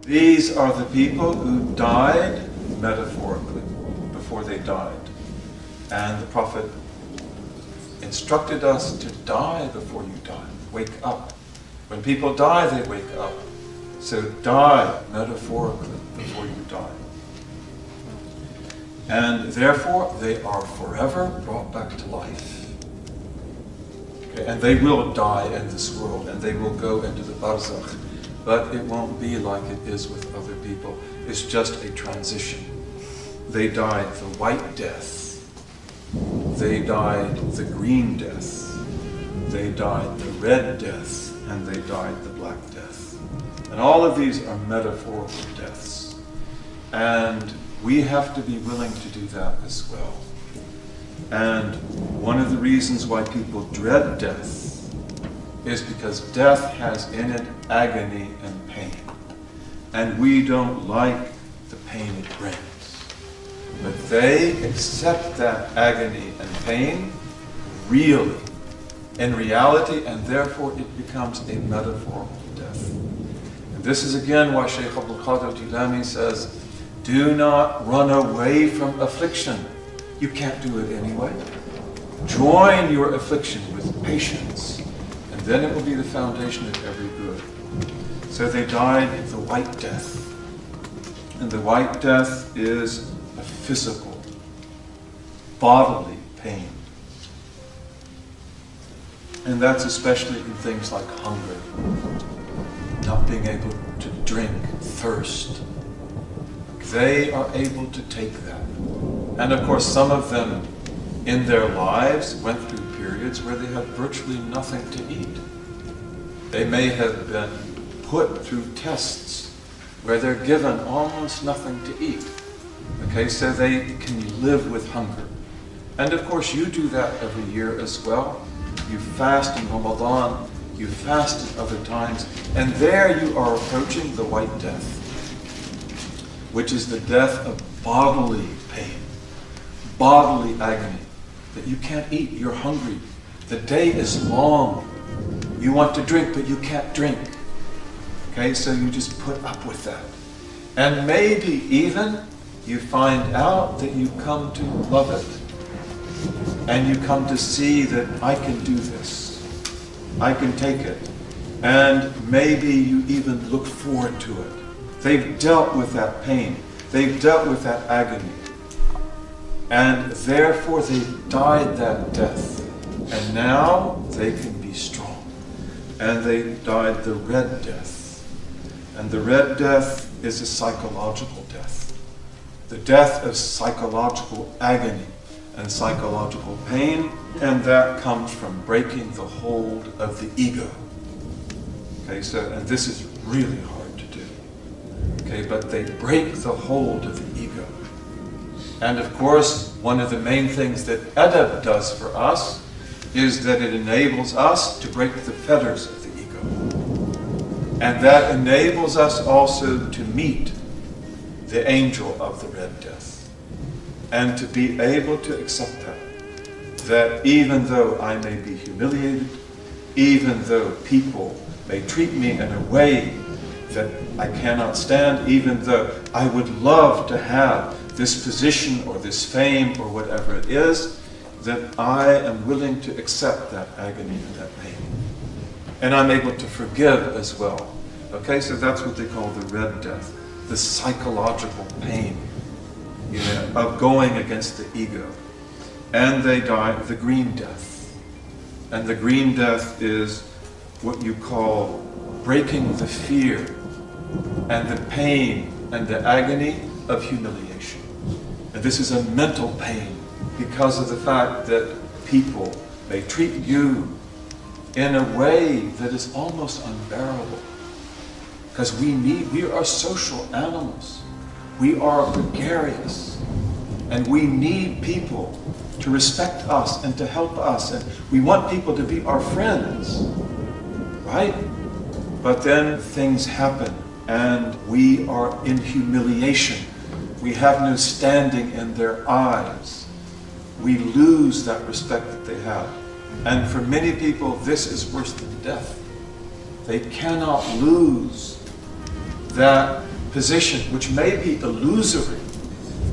These are the people who died metaphorically before they died. And the Prophet instructed us to die before you die. Wake up. When people die, they wake up. So die metaphorically before you die. And therefore, they are forever brought back to life. Okay? And they will die in this world, and they will go into the barzakh. But it won't be like it is with other people. It's just a transition. They died the white death. They died the green death. They died the red death. And they died the black death. And all of these are metaphorical deaths. And we have to be willing to do that as well. And one of the reasons why people dread death is because death has in it agony and pain. And we don't like the pain it brings. But they accept that agony and pain really, in reality, and therefore it becomes a metaphorical death. And this is again why Shaykh Abdel Kader says, do not run away from affliction. You can't do it anyway. Join your affliction with patience, and then it will be the foundation of every good. So they died the white death. And the white death is a physical, bodily pain. And that's especially in things like hunger, not being able to drink, thirst. They are able to take that. And of course, some of them in their lives went through periods where they had virtually nothing to eat. They may have been put through tests where they're given almost nothing to eat. Okay, so they can live with hunger. And of course, you do that every year as well. You fast in Ramadan, you fast at other times, and there you are approaching the white death, which is the death of bodily pain, bodily agony, that you can't eat, you're hungry. The day is long. You want to drink, but you can't drink. Okay, so you just put up with that. And maybe even you find out that you come to love it. And you come to see that I can do this. I can take it. And maybe you even look forward to it. They've dealt with that pain. They've dealt with that agony. And therefore they've died that death. And now they can be strong. And they died the red death. And the red death is a psychological death. The death of psychological agony and psychological pain, and that comes from breaking the hold of the ego. Okay, so, and this is really hard to do. Okay, but they break the hold of the ego. And of course, one of the main things that adab does for us is that it enables us to break the fetters of the ego. And that enables us also to meet the angel of the red death. And to be able to accept that even though I may be humiliated, even though people may treat me in a way that I cannot stand, even though I would love to have this position or this fame or whatever it is, that I am willing to accept that agony and that pain. And I'm able to forgive as well. Okay, so that's what they call the red death, the psychological pain, of going against the ego. And they die the green death. And the green death is what you call breaking the fear and the pain and the agony of humiliation. And this is a mental pain because of the fact that people may treat you in a way that is almost unbearable. Because we are social animals. We are gregarious. And we need people to respect us and to help us. And we want people to be our friends. Right? But then things happen and we are in humiliation. We have no standing in their eyes. We lose that respect that they have. And for many people, this is worse than death. They cannot lose that position, which may be illusory,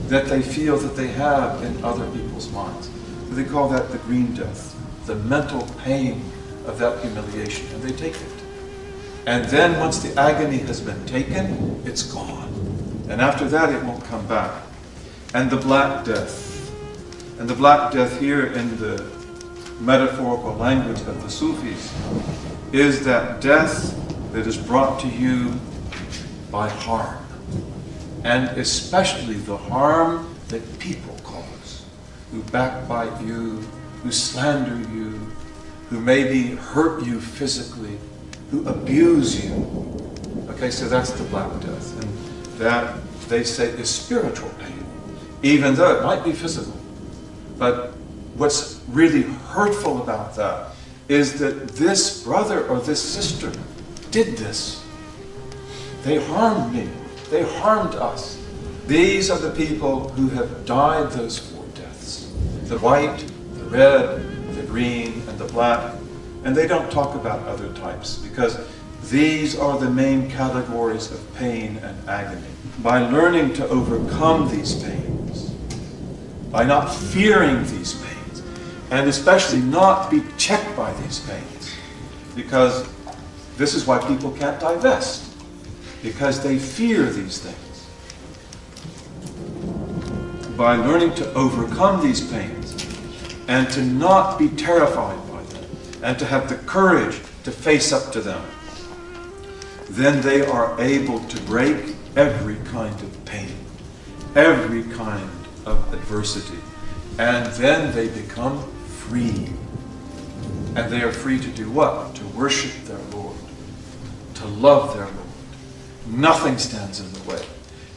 that they feel that they have in other people's minds. They call that the green death, the mental pain of that humiliation, and they take it. And then once the agony has been taken, it's gone. And after that, it won't come back. And the black death. And the black death here in the metaphorical language of the Sufis is that death that is brought to you by harm. And especially the harm that people cause, who backbite you, who slander you, who maybe hurt you physically, who abuse you. Okay, so that's the black death. And that, they say, is spiritual pain, even though it might be physical. But what's really hurtful about that is that this brother or this sister did this. They harmed me. They harmed us. These are the people who have died those four deaths. The white, the red, the green, and the black. And they don't talk about other types because these are the main categories of pain and agony. By learning to overcome these pains, by not fearing these pains, and especially not be checked by these pains, because this is why people can't divest, because they fear these things. By learning to overcome these pains and to not be terrified by them and to have the courage to face up to them, then they are able to break every kind of pain, every kind of adversity, and then they become free. And they are free to do what? To worship their Lord, to love their Lord. Nothing stands in the way.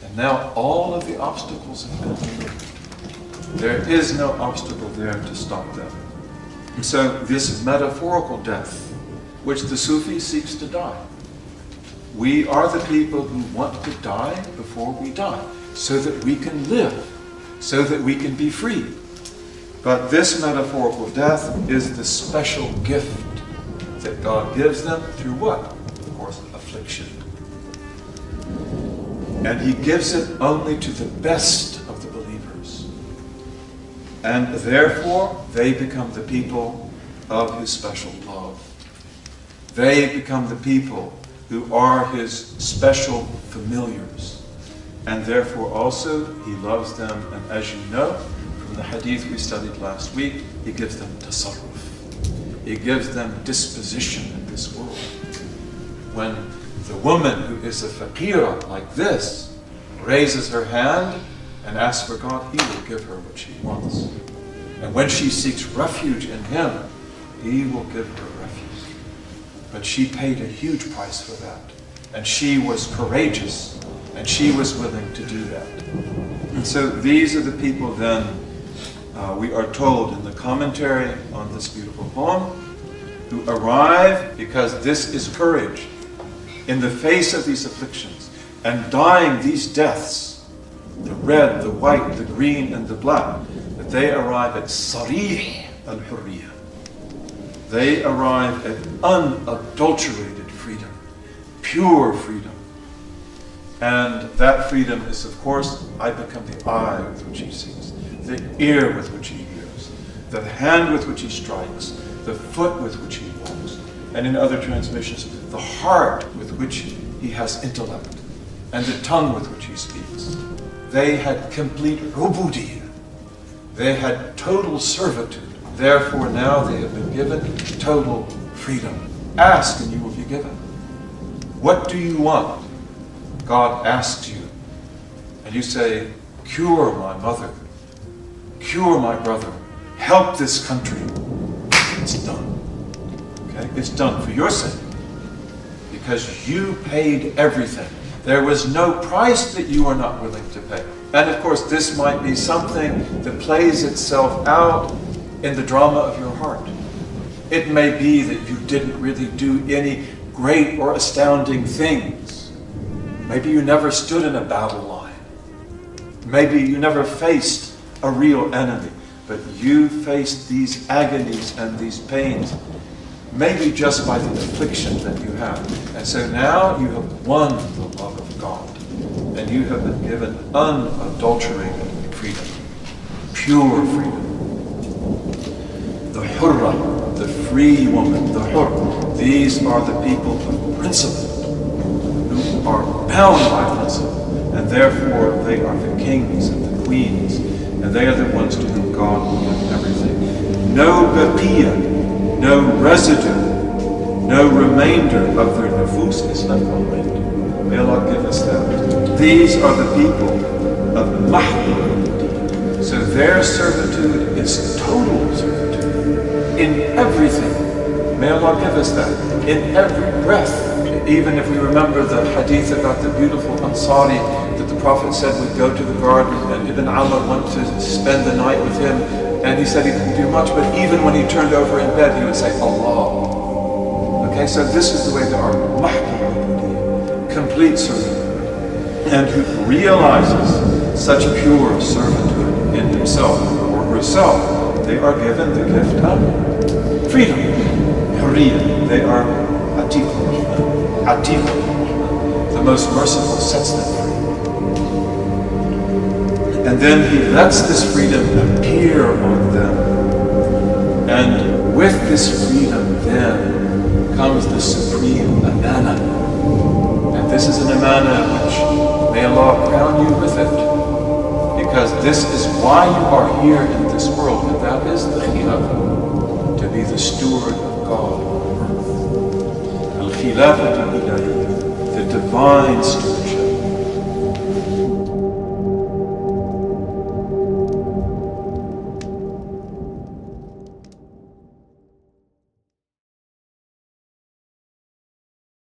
And now all of the obstacles have been removed. There is no obstacle there to stop them. And so this metaphorical death, which the Sufi seeks to die, we are the people who want to die before we die, so that we can live, so that we can be free. But this metaphorical death is the special gift that God gives them through what? Of course, affliction. And He gives it only to the best of the believers. And therefore, they become the people of His special love. They become the people who are His special familiars. And therefore also, He loves them. And as you know, from the hadith we studied last week, He gives them tasarruf. He gives them disposition in this world. When the woman who is a faqira like this raises her hand and asks for God, He will give her what she wants. And when she seeks refuge in Him, He will give her refuge. But she paid a huge price for that. And she was courageous. And she was willing to do that. And so these are the people then, we are told in the commentary on this beautiful poem, who arrive because this is courage in the face of these afflictions and dying these deaths, the red, the white, the green, and the black, that they arrive at sarih al-hurriyah. They arrive at unadulterated freedom, pure freedom. And that freedom is, of course, I become the eye with which He sees, the ear with which He hears, the hand with which He strikes, the foot with which He walks, and in other transmissions, the heart with which He has intellect, and the tongue with which He speaks. They had complete rububiyyah. They had total servitude. Therefore, now they have been given total freedom. Ask and you will be given. What do you want? God asks you. And you say, cure my mother. Cure my brother. Help this country. It's done. Okay? It's done for your sake. Because you paid everything. There was no price that you are not willing to pay. And of course, this might be something that plays itself out in the drama of your heart. It may be that you didn't really do any great or astounding things. Maybe you never stood in a battle line. Maybe you never faced a real enemy. But you faced these agonies and these pains, maybe just by the affliction that you have. And so now you have won the love of God. and you have been given unadulterated freedom, pure freedom. The hurra, the free woman, the hur, these are the people of principle, who are bound by principle, and therefore they are the kings and the queens, and they are the ones to whom God will give everything. No baqiyah, no residue, no remainder of their nufus is unremained. May Allah give us that. These are the people of mahd. So their servitude is total servitude in everything. May Allah give us that. In every breath. Even if we remember the hadith about the beautiful Ansari that the Prophet said would go to the garden, and Ibn Umar went to spend the night with him, and he said he didn't do much, but even when he turned over in bed, he would say, Allah. Okay, so this is the way they are, mahd, complete servitude, and who realizes such pure servitude in himself or herself, they are given the gift of freedom, hurriyyah. They are atiq, the most merciful sets them free. And then he lets this freedom appear on them. And with this freedom then comes the supreme amana. And this is an amana which may Allah crown you with it. Because this is why you are here in this world, and that is the khilafah, to be the steward of God on earth. Al-khilafah, the divine steward.